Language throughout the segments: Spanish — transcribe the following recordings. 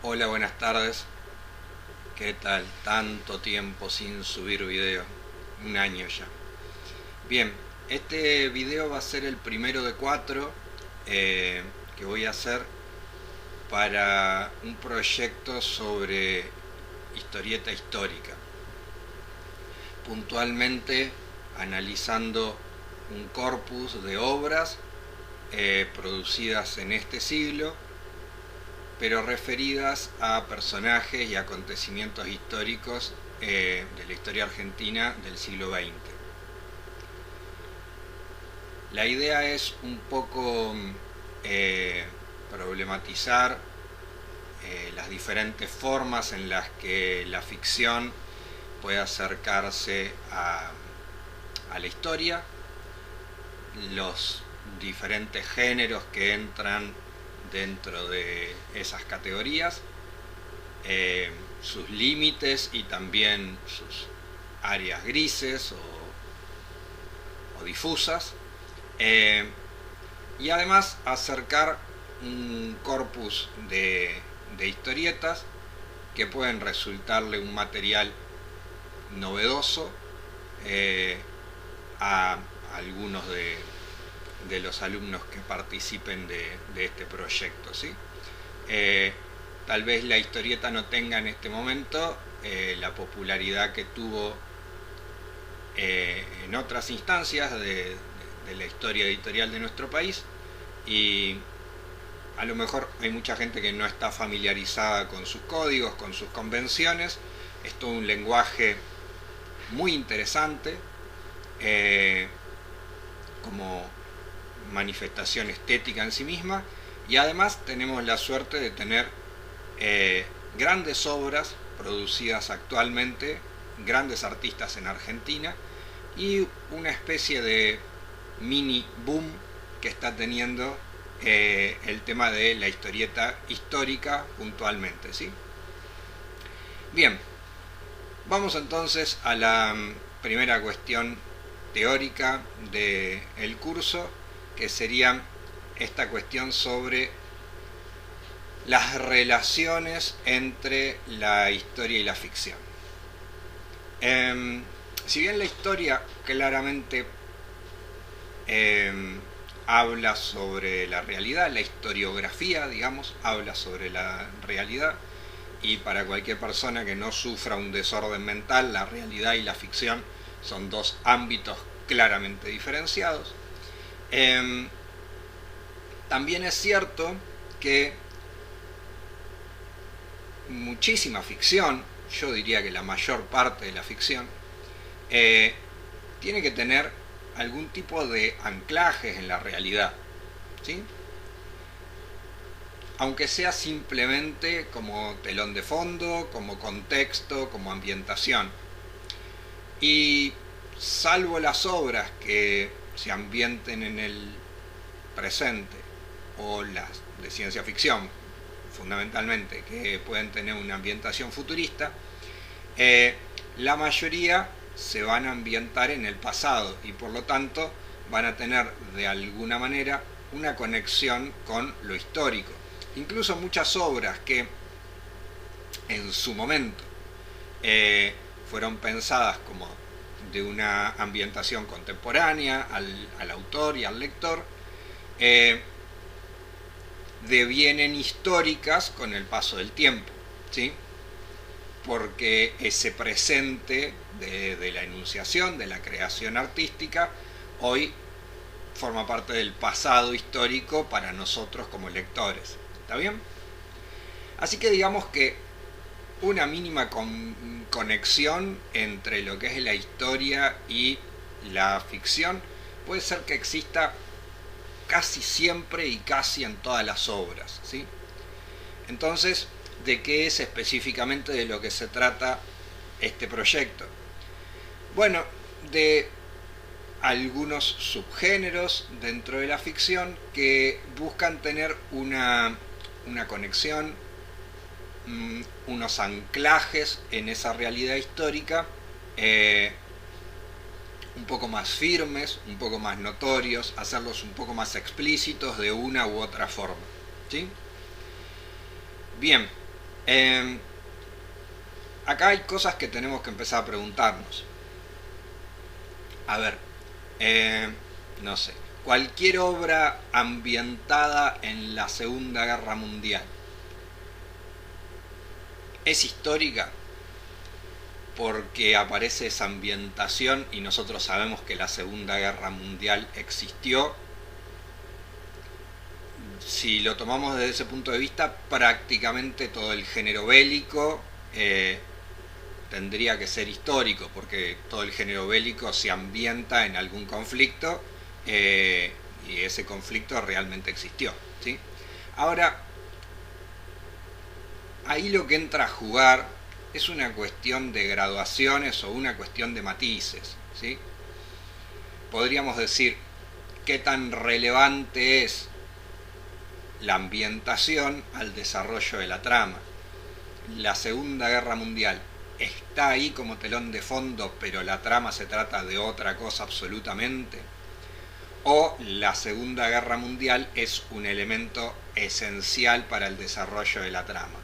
Hola, buenas tardes. ¿Qué tal? Tanto tiempo sin subir video. Un año ya. Bien, este video va a ser el primero de cuatro que voy a hacer para un proyecto sobre historieta histórica. Puntualmente analizando un corpus de obras producidas en este siglo, pero referidas a personajes y acontecimientos históricos de la historia argentina del siglo XX. La idea es un poco problematizar las diferentes formas en las que la ficción puede acercarse a la historia, los diferentes géneros que entran dentro de esas categorías, sus límites y también sus áreas grises o difusas, y además acercar un corpus de historietas que pueden resultarle un material novedoso a algunos de los alumnos que participen de este proyecto, ¿sí? Tal vez la historieta no tenga en este momento la popularidad que tuvo en otras instancias de la historia editorial de nuestro país, y a lo mejor hay mucha gente que no está familiarizada con sus códigos, con sus convenciones. Es todo un lenguaje muy interesante como manifestación estética en sí misma, y además tenemos la suerte de tener grandes obras producidas actualmente, grandes artistas en Argentina, y una especie de mini boom que está teniendo el tema de la historieta histórica puntualmente, ¿sí? Bien, vamos entonces a la primera cuestión teórica del curso, que sería esta cuestión sobre las relaciones entre la historia y la ficción. Si bien la historia claramente habla sobre la realidad, la historiografía, digamos, habla sobre la realidad, y para cualquier persona que no sufra un desorden mental, la realidad y la ficción son dos ámbitos claramente diferenciados. También es cierto que muchísima ficción, yo diría que la mayor parte de la ficción, tiene que tener algún tipo de anclajes en la realidad, ¿sí? Aunque sea simplemente como telón de fondo, como contexto, como ambientación. Y salvo las obras que se ambienten en el presente, o las de ciencia ficción fundamentalmente, que pueden tener una ambientación futurista, la mayoría se van a ambientar en el pasado, y por lo tanto van a tener de alguna manera una conexión con lo histórico. Incluso muchas obras que en su momento fueron pensadas como de una ambientación contemporánea al autor y al lector, devienen históricas con el paso del tiempo, ¿sí? Porque ese presente de la enunciación, de la creación artística, hoy forma parte del pasado histórico para nosotros como lectores. ¿Está bien? Así que digamos que una mínima conexión entre lo que es la historia y la ficción puede ser que exista casi siempre y casi en todas las obras, ¿sí? Entonces, ¿de qué es específicamente de lo que se trata este proyecto? Bueno, de algunos subgéneros dentro de la ficción que buscan tener una conexión, unos anclajes en esa realidad histórica, un poco más firmes, un poco más notorios, hacerlos un poco más explícitos de una u otra forma, ¿sí? Bien, Eh, Acá hay cosas que tenemos que empezar a preguntarnos. A ver, eh, no sé, cualquier obra ambientada en la Segunda Guerra Mundial es histórica porque aparece esa ambientación y nosotros sabemos que la Segunda Guerra Mundial existió. Si lo tomamos desde ese punto de vista, prácticamente todo el género bélico tendría que ser histórico, porque todo el género bélico se ambienta en algún conflicto y ese conflicto realmente existió, ¿sí? Ahora, ahí lo que entra a jugar es una cuestión de graduaciones o una cuestión de matices, ¿sí? Podríamos decir qué tan relevante es la ambientación al desarrollo de la trama. La Segunda Guerra Mundial está ahí como telón de fondo, pero la trama se trata de otra cosa absolutamente. O la Segunda Guerra Mundial es un elemento esencial para el desarrollo de la trama.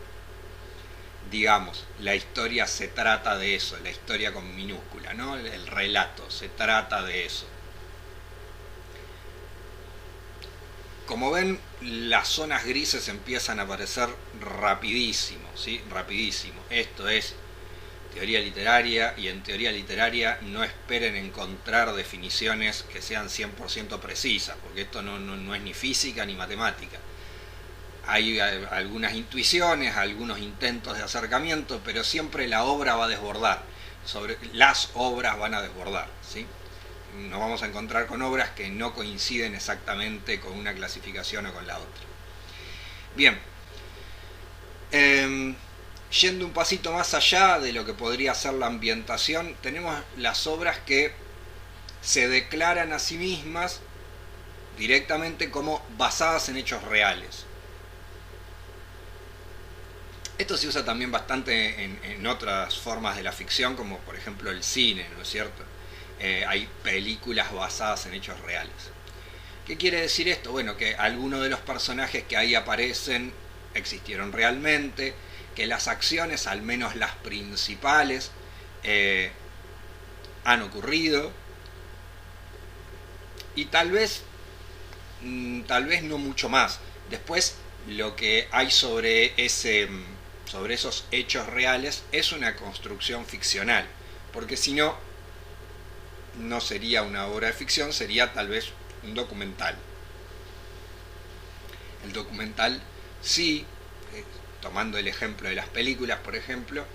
Digamos, la historia se trata de eso, la historia con minúscula, ¿no? El relato se trata de eso. Como ven, las zonas grises empiezan a aparecer rapidísimo, ¿sí? Rapidísimo. Esto es teoría literaria, y en teoría literaria no esperen encontrar definiciones que sean 100% precisas, porque esto no es ni física ni matemática. Hay algunas intuiciones, algunos intentos de acercamiento, pero siempre la obra va a desbordar. Las obras van a desbordar, ¿sí? Nos vamos a encontrar con obras que no coinciden exactamente con una clasificación o con la otra. Bien, yendo un pasito más allá de lo que podría ser la ambientación, tenemos las obras que se declaran a sí mismas directamente como basadas en hechos reales. Esto se usa también bastante en otras formas de la ficción, como por ejemplo el cine, ¿no es cierto? Hay películas basadas en hechos reales. ¿Qué quiere decir esto? Bueno, que algunos de los personajes que ahí aparecen existieron realmente, que las acciones, al menos las principales, han ocurrido, y tal vez no mucho más. Después, lo que hay sobre esos hechos reales es una construcción ficcional, porque si no, no sería una obra de ficción, sería tal vez un documental. El documental sí, tomando el ejemplo de las películas, por ejemplo,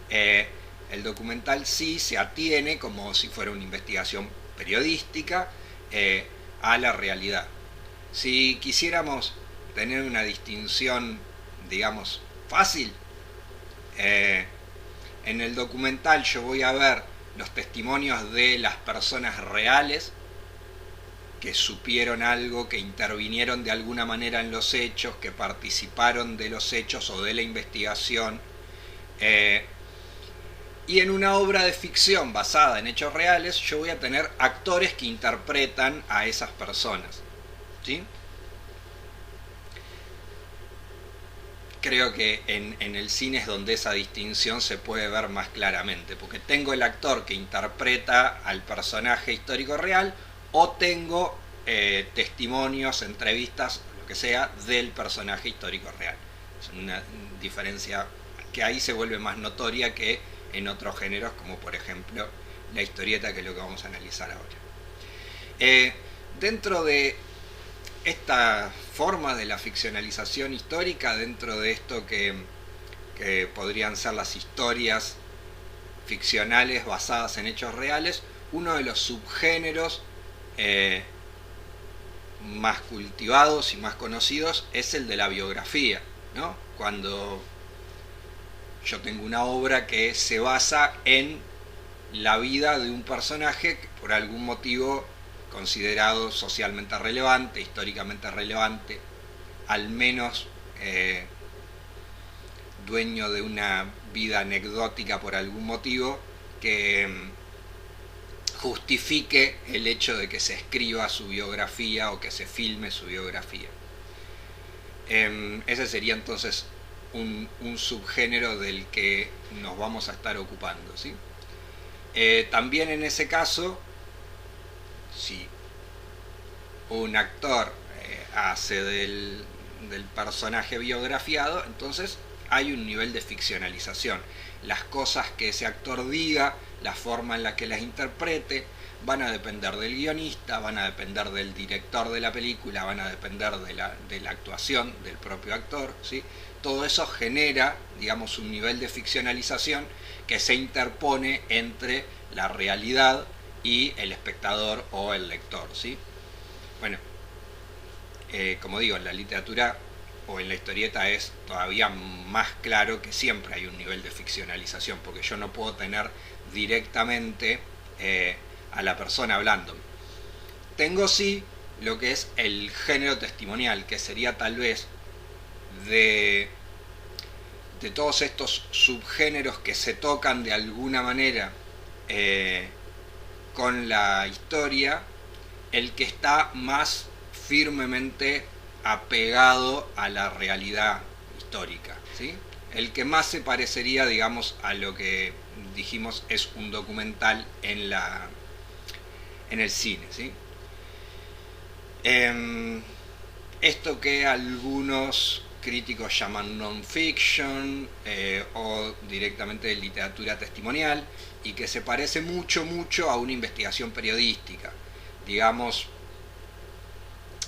el documental sí se atiene, como si fuera una investigación periodística, a la realidad. Si quisiéramos tener una distinción, digamos, fácil, en el documental yo voy a ver los testimonios de las personas reales que supieron algo, que intervinieron de alguna manera en los hechos, que participaron de los hechos o de la investigación. Y en una obra de ficción basada en hechos reales, yo voy a tener actores que interpretan a esas personas, ¿sí? Creo que en el cine es donde esa distinción se puede ver más claramente, porque tengo el actor que interpreta al personaje histórico real, o tengo testimonios, entrevistas, lo que sea, del personaje histórico real. Es una diferencia que ahí se vuelve más notoria que en otros géneros, como por ejemplo la historieta, que es lo que vamos a analizar ahora. Dentro de esta forma de la ficcionalización histórica, dentro de esto que podrían ser las historias ficcionales basadas en hechos reales, uno de los subgéneros más cultivados y más conocidos es el de la biografía, ¿no? Cuando yo tengo una obra que se basa en la vida de un personaje que por algún motivo considerado socialmente relevante, históricamente relevante, al menos dueño de una vida anecdótica por algún motivo, que justifique el hecho de que se escriba su biografía o que se filme su biografía. Ese sería entonces un subgénero del que nos vamos a estar ocupando, ¿sí? También en ese caso, si un actor hace del personaje biografiado, entonces hay un nivel de ficcionalización. Las cosas que ese actor diga, la forma en la que las interprete, van a depender del guionista, van a depender del director de la película, van a depender de la actuación del propio actor, ¿sí? Todo eso genera, digamos, un nivel de ficcionalización que se interpone entre la realidad y el espectador o el lector, ¿sí? Bueno, como digo, en la literatura o en la historieta es todavía más claro que siempre hay un nivel de ficcionalización, porque yo no puedo tener directamente a la persona hablando. Tengo sí lo que es el género testimonial, que sería tal vez de todos estos subgéneros que se tocan de alguna manera con la historia, el que está más firmemente apegado a la realidad histórica, ¿sí? El que más se parecería, digamos, a lo que dijimos es un documental en el cine, ¿sí? Esto que algunos críticos llaman non-fiction o directamente literatura testimonial, y que se parece mucho a una investigación periodística, digamos,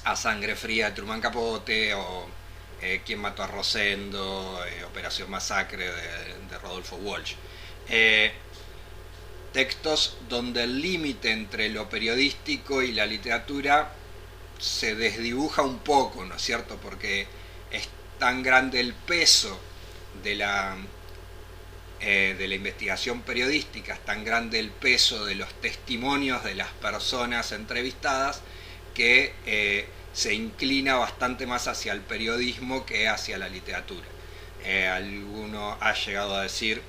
a Sangre Fría de Truman Capote, o Quién mató a Rosendo, Operación Masacre de Rodolfo Walsh. Textos donde el límite entre lo periodístico y la literatura se desdibuja un poco, ¿no es cierto? Porque es tan grande el peso de la investigación periodística, es tan grande el peso de los testimonios de las personas entrevistadas, que se inclina bastante más hacia el periodismo que hacia la literatura. Alguno ha llegado a decir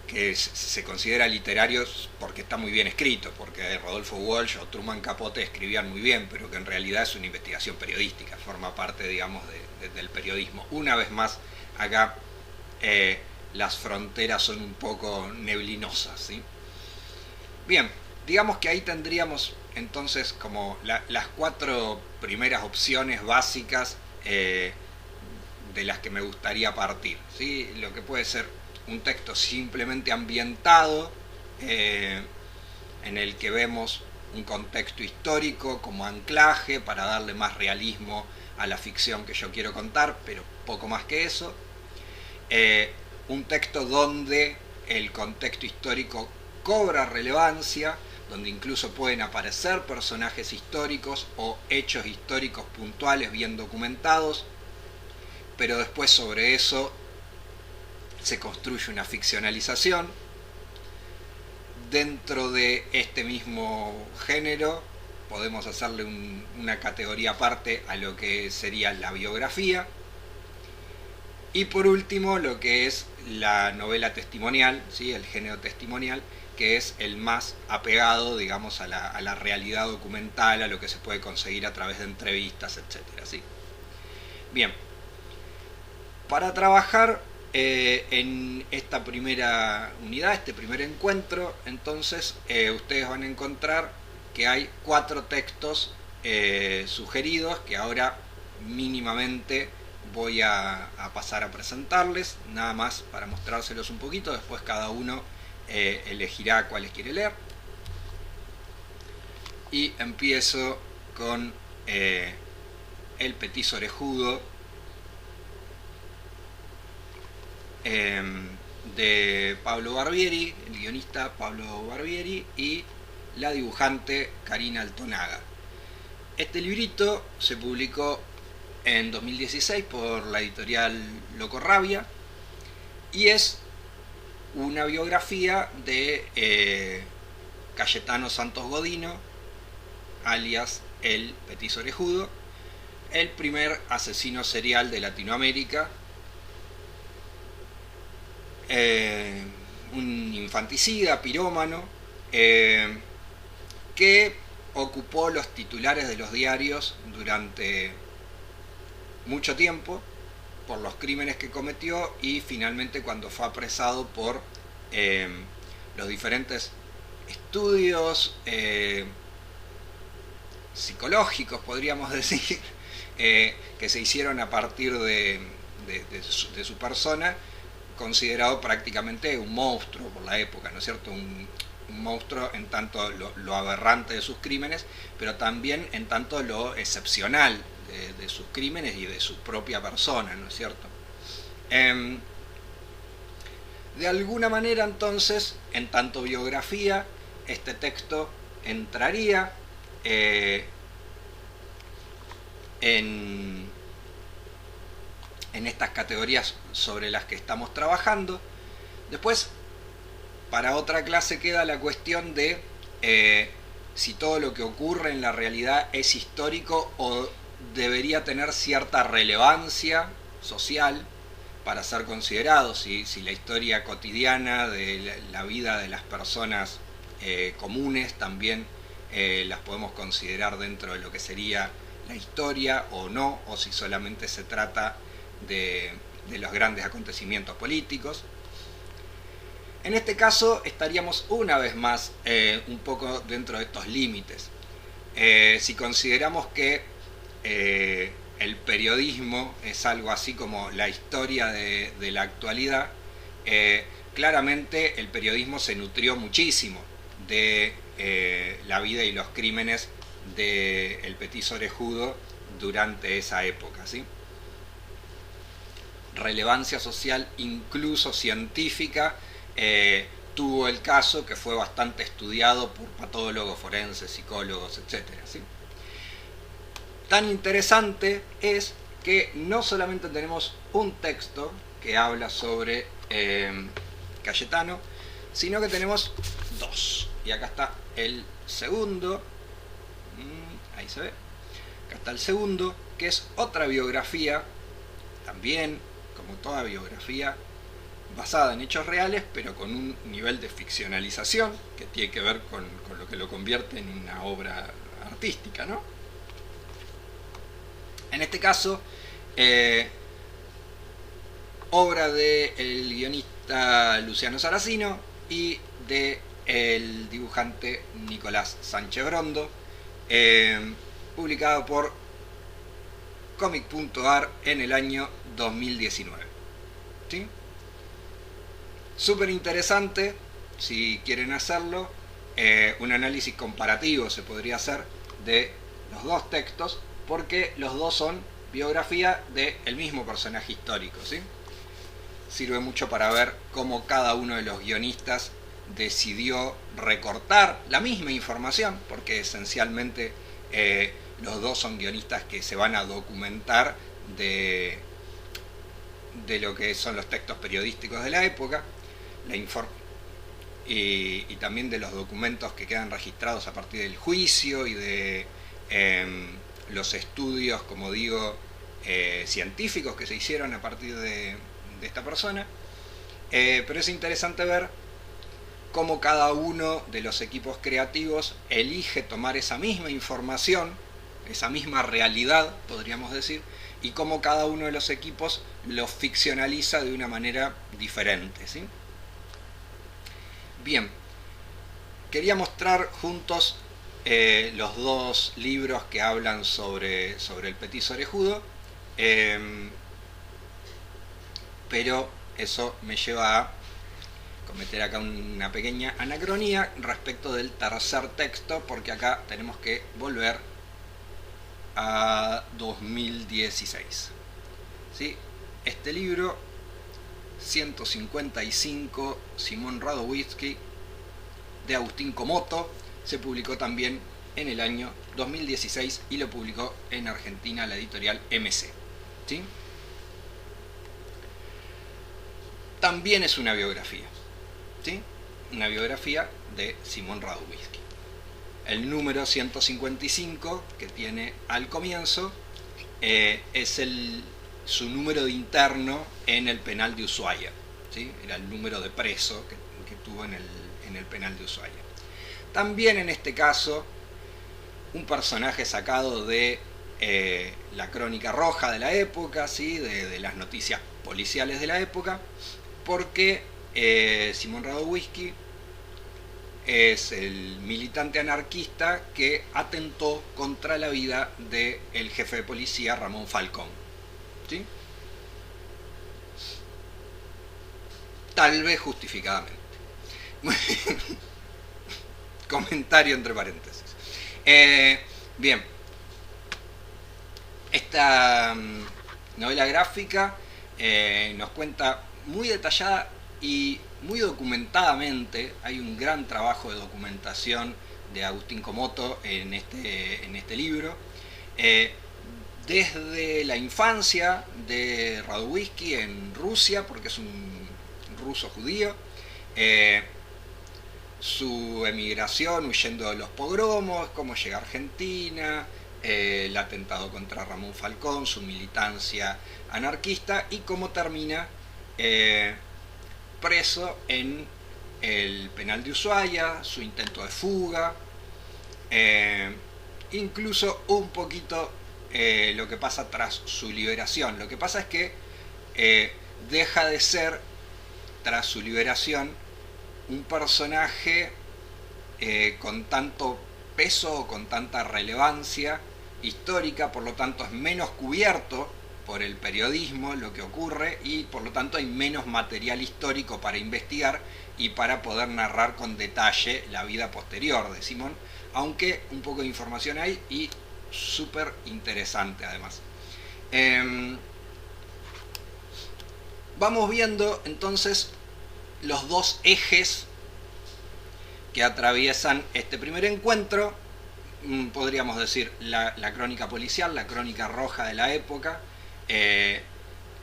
que se considera literario porque está muy bien escrito, porque Rodolfo Walsh o Truman Capote escribían muy bien, pero que en realidad es una investigación periodística, forma parte, digamos, del periodismo. Una vez más, acá las fronteras son un poco neblinosas, ¿sí? Bien, digamos que ahí tendríamos entonces como las 4 primeras opciones básicas de las que me gustaría partir, ¿sí? Lo que puede ser un texto simplemente ambientado, en el que vemos un contexto histórico como anclaje para darle más realismo a la ficción que yo quiero contar, pero poco más que eso. Un texto donde el contexto histórico cobra relevancia, donde incluso pueden aparecer personajes históricos o hechos históricos puntuales bien documentados, pero después sobre eso se construye una ficcionalización. Dentro de este mismo género podemos hacerle una categoría aparte a lo que sería la biografía. Y por último, lo que es la novela testimonial, ¿sí? El género testimonial, que es el más apegado, digamos, a la realidad documental, a lo que se puede conseguir a través de entrevistas, etc., ¿sí? Bien, para trabajar en esta primera unidad, este primer encuentro, entonces ustedes van a encontrar que hay 4 textos sugeridos que ahora mínimamente voy a pasar a presentarles, nada más para mostrárselos un poquito. Después cada uno elegirá cuáles quiere leer, y empiezo con El petiso orejudo, de Pablo Barbieri, el guionista Pablo Barbieri, y la dibujante Karina Altonaga. Este librito se publicó en 2016 por la editorial Loco Rabia y es una biografía de Cayetano Santos Godino, alias el petiso orejudo, el primer asesino serial de Latinoamérica, un infanticida, pirómano, que ocupó los titulares de los diarios durante mucho tiempo por los crímenes que cometió, y finalmente cuando fue apresado por los diferentes estudios psicológicos, podríamos decir, que se hicieron a partir de su persona, considerado prácticamente un monstruo por la época, ¿no es cierto? Un monstruo en tanto lo aberrante de sus crímenes, pero también en tanto lo excepcional de sus crímenes y de su propia persona, ¿no es cierto? De alguna manera, entonces, en tanto biografía, este texto entraría en estas categorías sobre las que estamos trabajando. Después, para otra clase queda la cuestión de si todo lo que ocurre en la realidad es histórico o debería tener cierta relevancia social para ser considerado, si la historia cotidiana de la vida de las personas comunes también las podemos considerar dentro de lo que sería la historia o no, o si solamente se trata de los grandes acontecimientos políticos. En este caso estaríamos una vez más un poco dentro de estos límites. Si consideramos que el periodismo es algo así como la historia de la actualidad, claramente el periodismo se nutrió muchísimo de la vida y los crímenes del Petit orejudo durante esa época, ¿sí? Relevancia social, incluso científica, tuvo el caso, que fue bastante estudiado por patólogos forenses, psicólogos, etc., ¿sí? Tan interesante es que no solamente tenemos un texto que habla sobre Cayetano, sino que tenemos dos. Y acá está el segundo, ahí se ve, acá está el segundo, que es otra biografía, también, como toda biografía, basada en hechos reales, pero con un nivel de ficcionalización que tiene que ver con lo que lo convierte en una obra artística, ¿no? En este caso, obra del guionista Luciano Saracino y del dibujante Nicolás Sánchez Brondo, publicado por Comic.ar en el año 2019. ¿Sí? Súper interesante, si quieren hacerlo, un análisis comparativo se podría hacer de los dos textos, porque los dos son biografía del mismo personaje histórico, ¿sí? Sirve mucho para ver cómo cada uno de los guionistas decidió recortar la misma información, porque esencialmente los dos son guionistas que se van a documentar de lo que son los textos periodísticos de la época, y también de los documentos que quedan registrados a partir del juicio y de los estudios, como digo, científicos que se hicieron a partir de esta persona. Pero es interesante ver cómo cada uno de los equipos creativos elige tomar esa misma información, esa misma realidad, podríamos decir, y cómo cada uno de los equipos lo ficcionaliza de una manera diferente, ¿sí? Bien, quería mostrar juntos los dos libros que hablan sobre el Petit orejudo, pero eso me lleva a cometer acá una pequeña anacronía respecto del tercer texto, porque acá tenemos que volver a 2016. ¿Sí? Este libro, 155, Simón Radowitzki, de Agustín Comoto, se publicó también en el año 2016 y lo publicó en Argentina la editorial MC. ¿Sí? También es una biografía, ¿sí? Una biografía de Simón Radowitzki. El número 155 que tiene al comienzo es su número de interno en el penal de Ushuaia, ¿sí? Era el número de preso que tuvo en el penal de Ushuaia. También en este caso un personaje sacado de la crónica roja de la época, ¿sí? de las noticias policiales de la época, porque Simón Radowisky es el militante anarquista que atentó contra la vida del jefe de policía Ramón Falcón, ¿sí? Tal vez justificadamente. Comentario entre paréntesis. Bien, esta novela gráfica nos cuenta muy detallada y muy documentadamente. Hay un gran trabajo de documentación de Agustín Comoto en este libro, desde la infancia de Radowisky en Rusia, porque es un ruso judío, su emigración huyendo de los pogromos, cómo llega a Argentina, el atentado contra Ramón Falcón, su militancia anarquista y cómo termina preso en el penal de Ushuaia, su intento de fuga, incluso un poquito lo que pasa tras su liberación. Lo que pasa es que deja de ser, tras su liberación, un personaje con tanto peso, con tanta relevancia histórica, por lo tanto es menos cubierto por el periodismo lo que ocurre y por lo tanto hay menos material histórico para investigar y para poder narrar con detalle la vida posterior de Simón, aunque un poco de información hay y súper interesante además. Vamos viendo entonces los dos ejes que atraviesan este primer encuentro. Podríamos decir la crónica policial, la crónica roja de la época,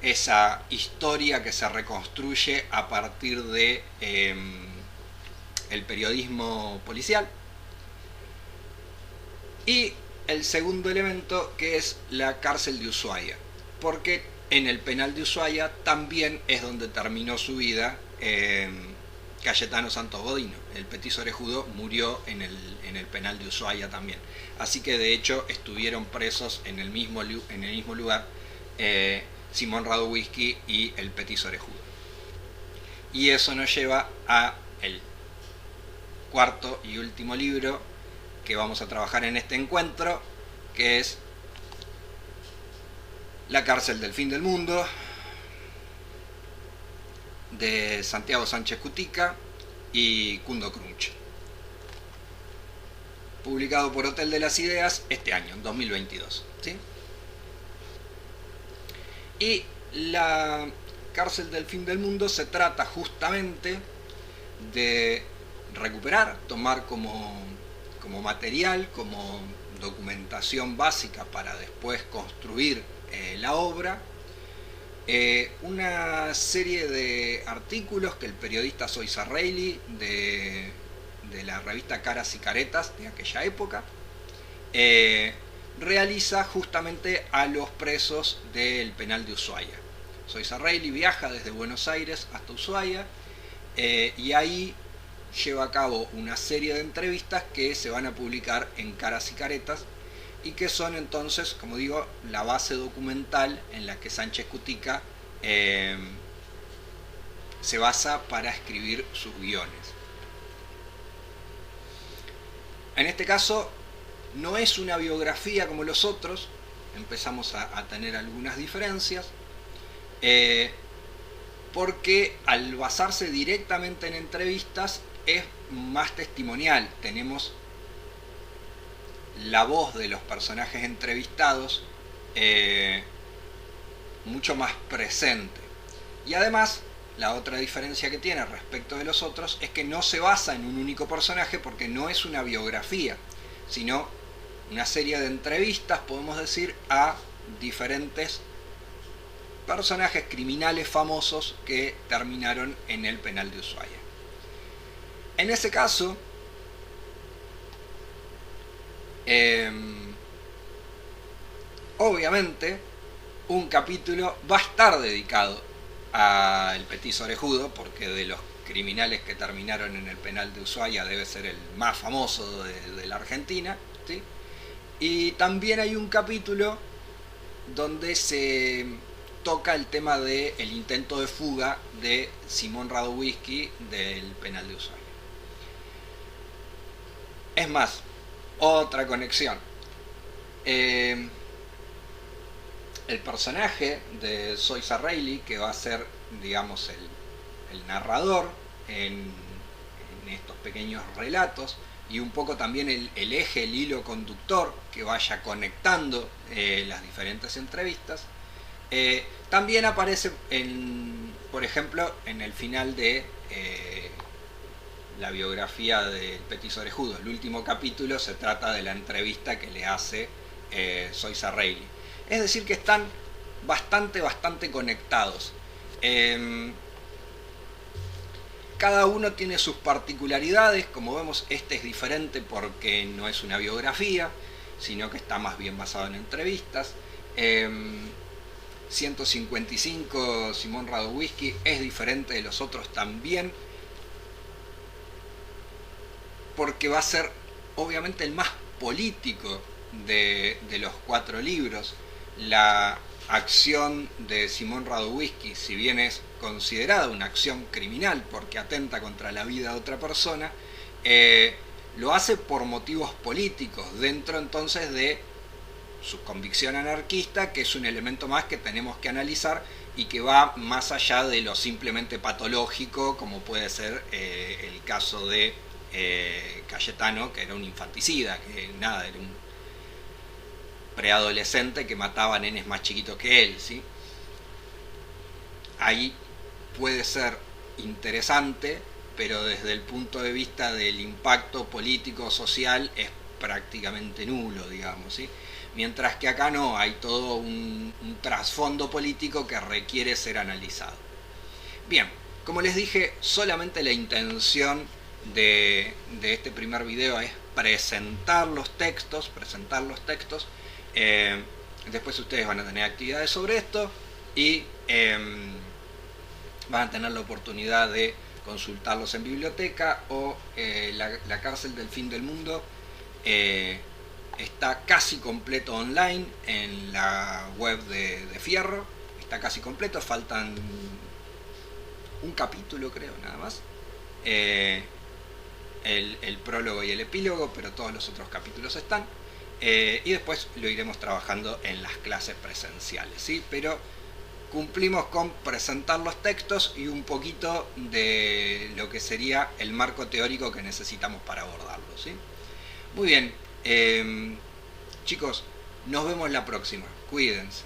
esa historia que se reconstruye a partir de el periodismo policial, y el segundo elemento, que es la cárcel de Ushuaia, porque en el penal de Ushuaia también es donde terminó su vida Cayetano Santos Godino. El petiso orejudo murió en el penal de Ushuaia también. Así que de hecho estuvieron presos en el mismo lugar Simón Radowisky y el petiso orejudo. Y eso nos lleva a el cuarto y último libro que vamos a trabajar en este encuentro, que es La cárcel del fin del mundo, de Santiago Sánchez Cutica y Kundo Krumch, publicado por Hotel de las Ideas este año, en 2022, ¿sí? Y la cárcel del fin del mundo se trata justamente de recuperar, tomar como material, como documentación básica para después construir la obra, una serie de artículos que el periodista Zoisa Reilly de la revista Caras y Caretas de aquella época realiza justamente a los presos del penal de Ushuaia. Zoisa Reilly viaja desde Buenos Aires hasta Ushuaia y ahí lleva a cabo una serie de entrevistas que se van a publicar en Caras y Caretas y que son entonces, como digo, la base documental en la que Sánchez Cutica se basa para escribir sus guiones. En este caso no es una biografía como los otros, empezamos a tener algunas diferencias, porque al basarse directamente en entrevistas es más testimonial. Tenemos la voz de los personajes entrevistados mucho más presente. Y además, la otra diferencia que tiene respecto de los otros es que no se basa en un único personaje, porque no es una biografía, sino una serie de entrevistas, podemos decir, a diferentes personajes criminales famosos que terminaron en el penal de Ushuaia. En ese caso, obviamente un capítulo va a estar dedicado al petiso orejudo, porque de los criminales que terminaron en el penal de Ushuaia debe ser el más famoso de la Argentina, ¿sí? Y también hay un capítulo donde se toca el tema del intento de fuga de Simón Radowisky del penal de Ushuaia. Es más, otra conexión. El personaje de Szoisa Reilly, que va a ser, digamos, el narrador en estos pequeños relatos, y un poco también el eje, el hilo conductor que vaya conectando las diferentes entrevistas, también aparece, por ejemplo, en el final de la biografía del Petit Orejudo. El último capítulo se trata de la entrevista que le hace Szoisa Reilly. Es decir, que están bastante conectados. Cada uno tiene sus particularidades. Como vemos, este es diferente porque no es una biografía, sino que está más bien basado en entrevistas. 155 Simón Radowisky es diferente de los otros también, porque va a ser obviamente el más político de los 4 libros. La acción de Simón Radowisky, si bien es considerada una acción criminal porque atenta contra la vida de otra persona, lo hace por motivos políticos, dentro entonces de su convicción anarquista, que es un elemento más que tenemos que analizar y que va más allá de lo simplemente patológico, como puede ser el caso de Cayetano, que era un infanticida, que nada, era un preadolescente que mataba a nenes más chiquitos que él, ¿sí? Ahí puede ser interesante, pero desde el punto de vista del impacto político social es prácticamente nulo, digamos, ¿sí? Mientras que acá no, hay todo un trasfondo político que requiere ser analizado. Bien, como les dije, solamente la intención de este primer video es presentar los textos. Después ustedes van a tener actividades sobre esto y van a tener la oportunidad de consultarlos en biblioteca o la cárcel del fin del mundo está casi completo online en la web de Fierro. Está casi completo, faltan un capítulo creo nada más, el prólogo y el epílogo, pero todos los otros capítulos están. Y después lo iremos trabajando en las clases presenciales, ¿sí? Pero cumplimos con presentar los textos y un poquito de lo que sería el marco teórico que necesitamos para abordarlo, ¿sí? Muy bien, chicos, nos vemos la próxima. Cuídense.